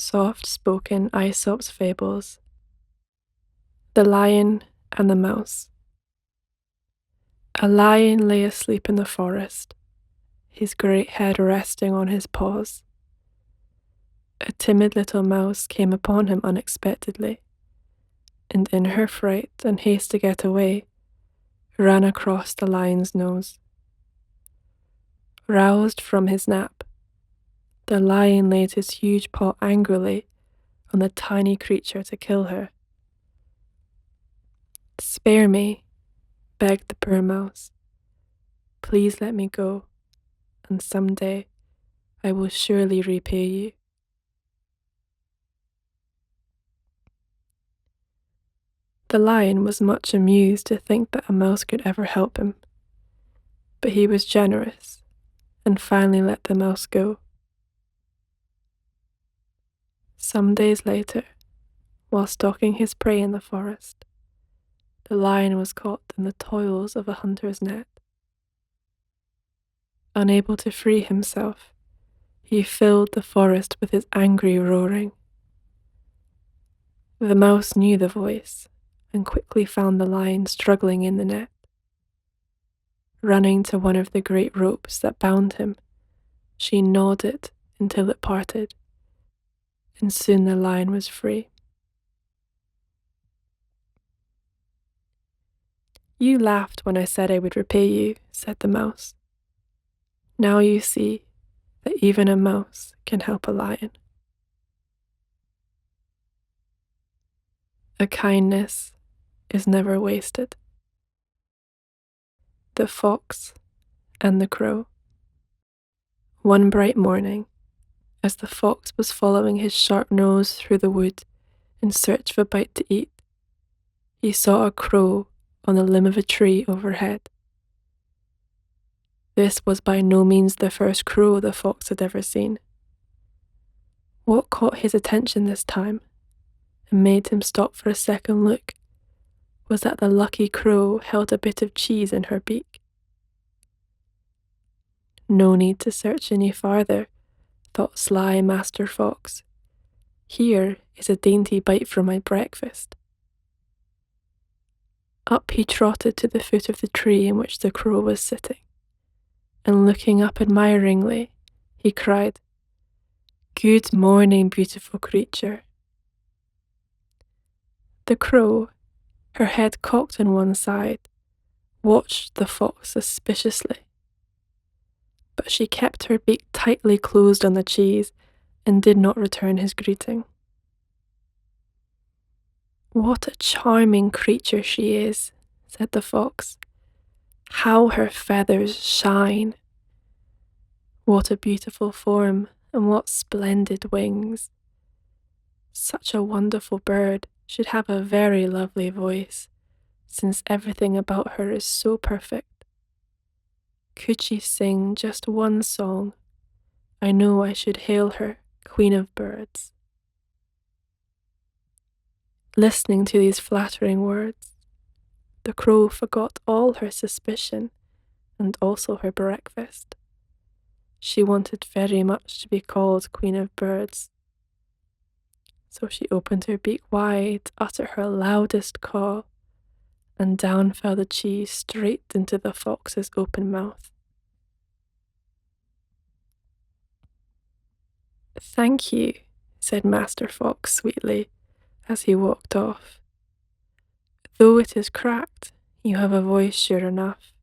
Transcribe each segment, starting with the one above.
Soft-spoken Aesop's Fables. The Lion and the Mouse. A lion lay asleep in the forest, his great head resting on his paws. A timid little mouse came upon him unexpectedly, and in her fright and haste to get away, ran across the lion's nose. Roused from his nap, the lion laid his huge paw angrily on the tiny creature to kill her. "Spare me," begged the poor mouse. "Please let me go, and some day I will surely repay you." The lion was much amused to think that a mouse could ever help him, but he was generous and finally let the mouse go. Some days later, while stalking his prey in the forest, the lion was caught in the toils of a hunter's net. Unable to free himself, he filled the forest with his angry roaring. The mouse knew the voice and quickly found the lion struggling in the net. Running to one of the great ropes that bound him, she gnawed it until it parted, and soon the lion was free. "You laughed when I said I would repay you," said the mouse. "Now you see that even a mouse can help a lion." A kindness is never wasted. The Fox and the Crow. One bright morning, as the fox was following his sharp nose through the wood in search of a bite to eat, he saw a crow on the limb of a tree overhead. This was by no means the first crow the fox had ever seen. What caught his attention this time and made him stop for a second look was that the lucky crow held a bit of cheese in her beak. No need to search any farther, thought sly Master Fox. Here is a dainty bite for my breakfast. Up he trotted to the foot of the tree in which the crow was sitting, and looking up admiringly, he cried, "Good morning, beautiful creature." The crow, her head cocked on one side, watched the fox suspiciously. But she kept her beak tightly closed on the cheese and did not return his greeting. "What a charming creature she is," said the fox. "How her feathers shine! What a beautiful form, and what splendid wings! Such a wonderful bird should have a very lovely voice, since everything about her is so perfect. Could she sing just one song, I know I should hail her Queen of Birds." Listening to these flattering words, the crow forgot all her suspicion and also her breakfast. She wanted very much to be called Queen of Birds. So she opened her beak wide, uttered her loudest caw, and down fell the cheese straight into the fox's open mouth. "Thank you," said Master Fox sweetly, as he walked off. "Though it is cracked, you have a voice sure enough,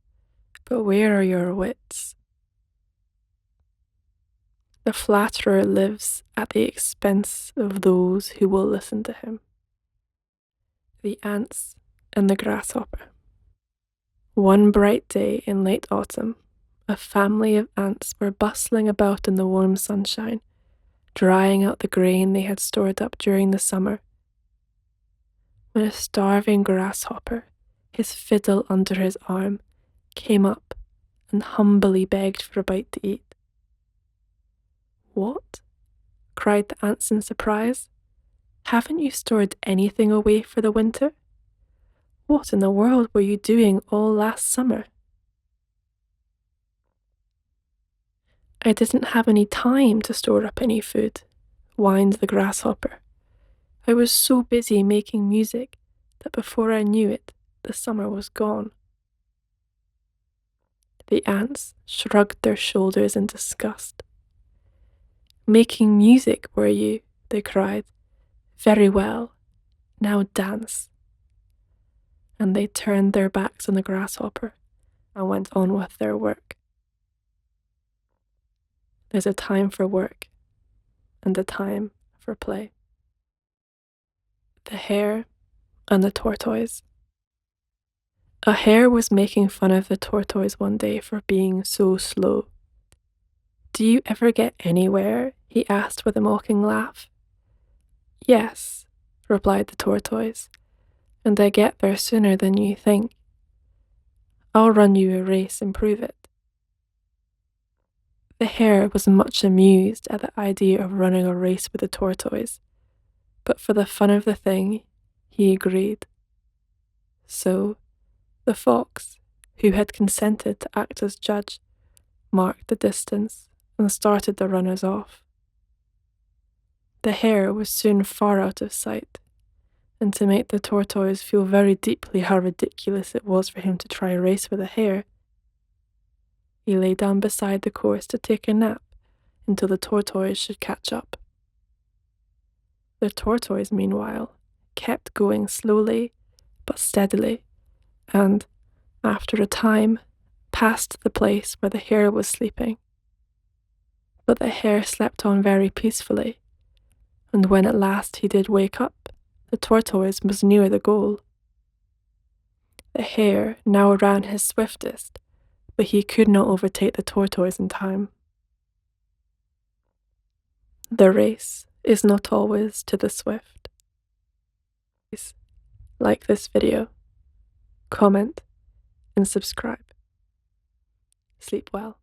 but where are your wits?" The flatterer lives at the expense of those who will listen to him. The Ants and the Grasshopper. One bright day in late autumn, a family of ants were bustling about in the warm sunshine, drying out the grain they had stored up during the summer, when a starving grasshopper, his fiddle under his arm, came up and humbly begged for a bite to eat. "What?" cried the ants in surprise. "Haven't you stored anything away for the winter? What in the world were you doing all last summer?" "I didn't have any time to store up any food," whined the grasshopper. I was so busy making music that before I knew it, the summer was gone. The ants shrugged their shoulders in disgust. Making music, were you? They cried. Very well. Now dance. And they turned their backs on the grasshopper and went on with their work. There's a time for work and a time for play. The Hare and the Tortoise. A hare was making fun of the tortoise one day for being so slow. Do you ever get anywhere? He asked with a mocking laugh. Yes, replied the tortoise, and I get there sooner than you think. I'll run you a race and prove it. The hare was much amused at the idea of running a race with the tortoise, but for the fun of the thing, he agreed. So, the fox, who had consented to act as judge, marked the distance and started the runners off. The hare was soon far out of sight, and to make the tortoise feel very deeply how ridiculous it was for him to try a race with a hare, he lay down beside the course to take a nap until the tortoise should catch up. The tortoise, meanwhile, kept going slowly but steadily, and, after a time, passed the place where the hare was sleeping. But the hare slept on very peacefully, and when at last he did wake up, the tortoise was near the goal. The hare now ran his swiftest, but he could not overtake the tortoise in time. The race is not always to the swift. Please like this video, comment, and subscribe. Sleep well.